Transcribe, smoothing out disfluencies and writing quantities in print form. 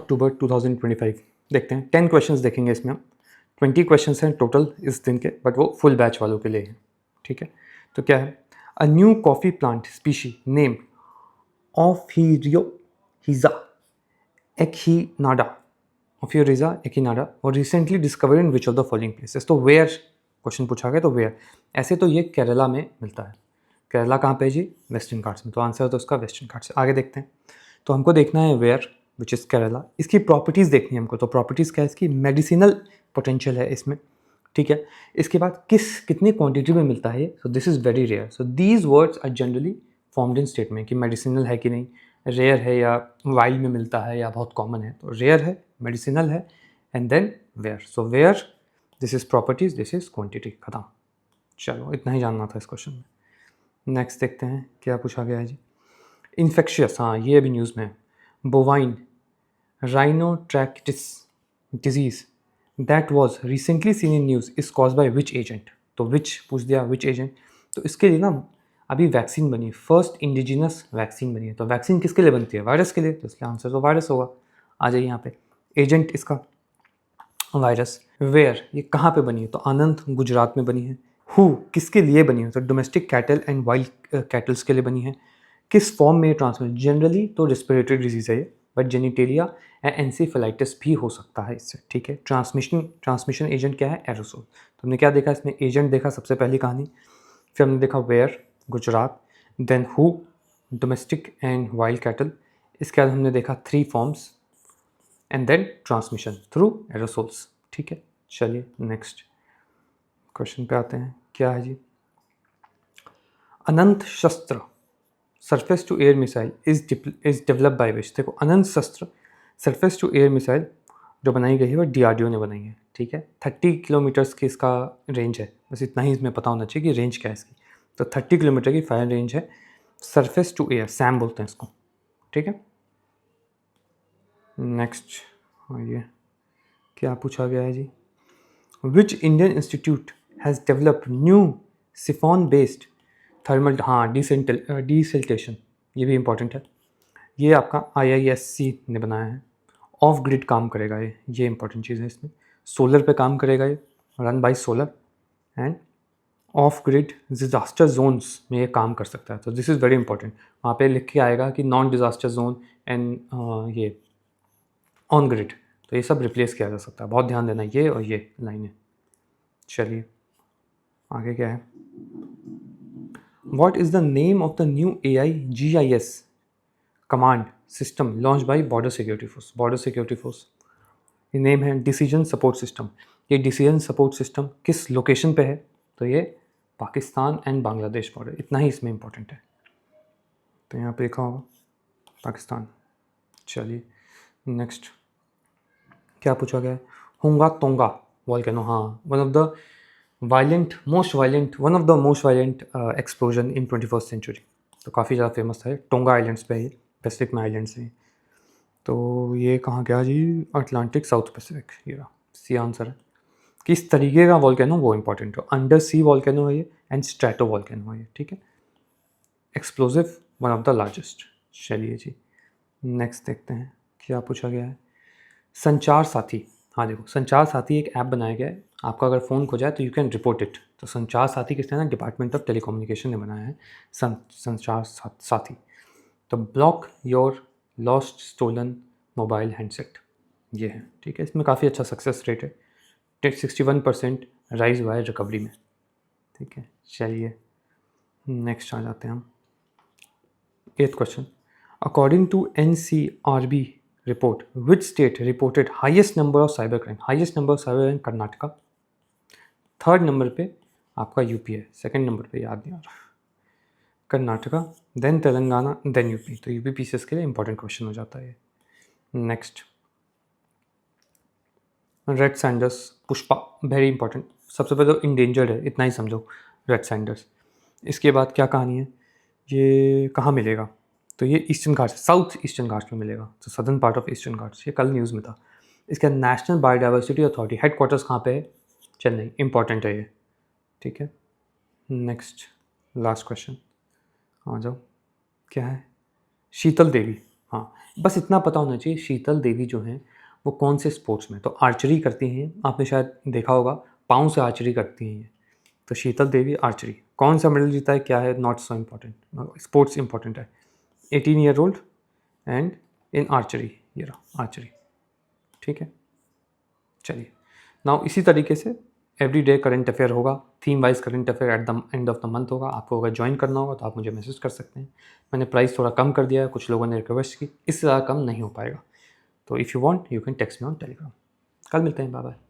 अक्टूबर 2025। देखते हैं 10 क्वेश्चंस देखेंगे इसमें हम। 20 क्वेश्चंस हैं टोटल इस दिन के, बट वो फुल बैच वालों के लिए हैं। ठीक है, तो क्या है? A new coffee plant species name ऑफिरियोहिजा एक्हिनाडा ऑफियोरिजा एक्हिनाडा और recently discovered in which of the following places. तो वेयर क्वेश्चन पूछा गया, तो वेयर। ऐसे तो ये केरला में मिलता है। केरला कहाँ पे है जी? वेस्टर्न घाट्स में। तो आंसर तो उसका वेस्टर्न घाट्स। आगे देखते हैं। तो हमको देखना है वेयर विच इज़ केरला। इसकी प्रॉपर्टीज़ देखनी है हमको। तो प्रॉपर्टीज़ क्या है इसकी? मेडिसिनल पोटेंशियल है इसमें। ठीक है, इसके बाद कितनी क्वांटिटी में मिलता है ये? So this is very rare. So these words are generally formed in statement कि मेडिसिनल है कि नहीं, रेयर है या वाइल्ड में मिलता है या बहुत कॉमन है। तो रेयर है, मेडिसिनल है, and then where. So where, this is properties, this is quantity. खत्म। चलो, इतना ही जानना था इस क्वेश्चन में। नेक्स्ट देखते हैं क्या पूछा गया है जी। इन्फेक्शियस, हाँ ये अभी न्यूज़ में है। Bovine rhinotracheitis disease that was recently seen in news is cause by which agent. तो विच पूछ दिया, विच एजेंट। तो इसके लिए ना अभी वैक्सीन बनी, फर्स्ट इंडिजिनस वैक्सीन बनी है। तो वैक्सीन किसके लिए बनती है? वायरस के लिए। तो इसलिए आंसर तो वायरस होगा। आ जाइए यहाँ पे, एजेंट इसका वायरस। वेयर, ये कहाँ पे बनी है? तो आनंद गुजरात में बनी है। हु, किसके लिए बनी है? तो domestic cattle and wild kettles के लिए बनी है। किस फॉर्म में ट्रांसमिट? जनरली तो रेस्पिरेटरी डिजीज़ है ये, बट जेनिटेलिया या एंसेफेलाइटिस भी हो सकता है इससे। ठीक है, ट्रांसमिशन एजेंट क्या है? एरोसोल। तो हमने क्या देखा इसमें? एजेंट देखा सबसे पहली कहानी, फिर हमने देखा where, Gujarat, then who, domestic and wild cattle. इसके बाद हमने देखा 3 forms and then transmission through aerosols. ठीक है, चलिए नेक्स्ट क्वेश्चन पे आते हैं। क्या है ji? Anant Shastra surface to air missile is develop by which. देखो, Anant Shastra surface to air missile जो बनाई गई है वो डीआरडीओ ने बनाई है। ठीक है, 30 किलोमीटर्स की इसका रेंज है। बस इतना ही इसमें पता होना चाहिए कि रेंज क्या है इसकी। तो 30 किलोमीटर की फायर रेंज है। सरफेस टू एयर, सैम बोलते हैं इसको। ठीक है, नेक्स्ट ये क्या पूछा गया है जी? Which Indian institute has developed new siphon based thermal, हाँ डिसल्टेशन, ये भी इंपॉर्टेंट है। ये आपका IISc ने बनाया है। ऑफ ग्रिड काम करेगा ये इंपॉर्टेंट चीज़ है इसमें। सोलर पे काम करेगा ये, run by solar, and off grid disaster zones में ये काम कर सकता है। तो दिस इज़ वेरी इंपॉर्टेंट। वहाँ पे लिख के आएगा कि नॉन डिजास्टर जोन एंड ये ऑन ग्रिड। तो ये सब रिप्लेस किया जा सकता है। बहुत ध्यान देना, ये और ये लाइन है। चलिए आगे क्या है? What is the name of the new AI GIS command system launch by border security force? Border security force, ये नेम है डिसीजन सपोर्ट सिस्टम। ये डिसीजन सपोर्ट सिस्टम किस लोकेशन पे है? तो ये पाकिस्तान एंड बांग्लादेश बॉर्डर। इतना ही इसमें इंपॉर्टेंट है। तो यहाँ पे लिखा होगा पाकिस्तान। चलिए नेक्स्ट क्या पूछा गया है? होंगा तोंगा वॉल्केनो, हाँ one of the one of the most violent explosion in 21st century. तो काफ़ी ज़्यादा फेमस है। टोंगा आइलैंड्स पे है, पैसिफिक में आइलैंड्स हैं। तो ये कहाँ गया जी? Atlantic south Pacific. ये रहा, सी आंसर है। किस तरीके का वॉल्केनो, वो इंपॉर्टेंट हो। अंडर सी वॉल्केनो है ये एंड स्ट्रैटो वॉल्केनो है ये। ठीक है, explosive, one of the largest. चलिए जी नेक्स्ट देखते हैं क्या पूछा गया है। संचार साथी, हाँ देखो, संचार साथी एक ऐप बनाया गया है। आपका अगर फ़ोन खो जाए तो यू कैन रिपोर्ट इट। तो संचार साथी किसने ना? डिपार्टमेंट ऑफ टेलीकम्युनिकेशन ने बनाया है संचार साथी। तो block your lost stolen mobile handset, ये है। ठीक है, इसमें काफ़ी अच्छा सक्सेस रेट है। 61% राइज हुआ है रिकवरी में। ठीक है, चलिए नेक्स्ट आ जाते हैं हम। 8th question, according to NCRB report which state reported highest number of cyber crime? Highest number of cyber crime Karnataka. 3rd number पे आपका यूपी है। 2nd नंबर पे याद नहीं आ रहा, Karnataka, then Telangana, then UP. तो यूपी पीसीएस के लिए इंपॉर्टेंट क्वेश्चन हो जाता है। Next, red sanders Pushpa, very important. सबसे पहले तो इंडेंजर्ड है, इतना ही समझो, रेड सैंडर्स। इसके बाद क्या कहानी है? ये कहाँ मिलेगा? तो ये eastern Ghats, south eastern Ghats में मिलेगा। तो southern part of eastern Ghats, ये कल न्यूज़ में था। इसका नेशनल बायोडाइवर्सिटी अथॉरिटी हेडक्वार्टर्स कहाँ पे है? चेन्नई। इंपॉर्टेंट है ये। ठीक है, नेक्स्ट लास्ट क्वेश्चन आ जाओ। क्या है? शीतल देवी, हाँ, बस इतना पता होना चाहिए शीतल देवी जो हैं वो कौन से स्पोर्ट्स में, तो आर्चरी करती हैं, आपने शायद देखा होगा, पाँव से आर्चरी करती हैं ये। तो शीतल देवी आर्चरी, कौन सा मेडल जीता है क्या है not so important, sports important है। 18 year old and in archery, ये रहा आर्चरी, ठीक है। चलिए नाउ इसी तरीके से एवरी डे करंट अफेयर होगा, theme wise current affair at the end of the month होगा। आपको अगर ज्वाइन करना होगा तो आप मुझे मैसेज कर सकते हैं। मैंने प्राइस थोड़ा कम कर दिया है, कुछ लोगों ने रिक्वेस्ट की, इससे ज़्यादा कम नहीं हो पाएगा। तो if you want you can text me on Telegram. कल मिलते हैं, बाय बाय।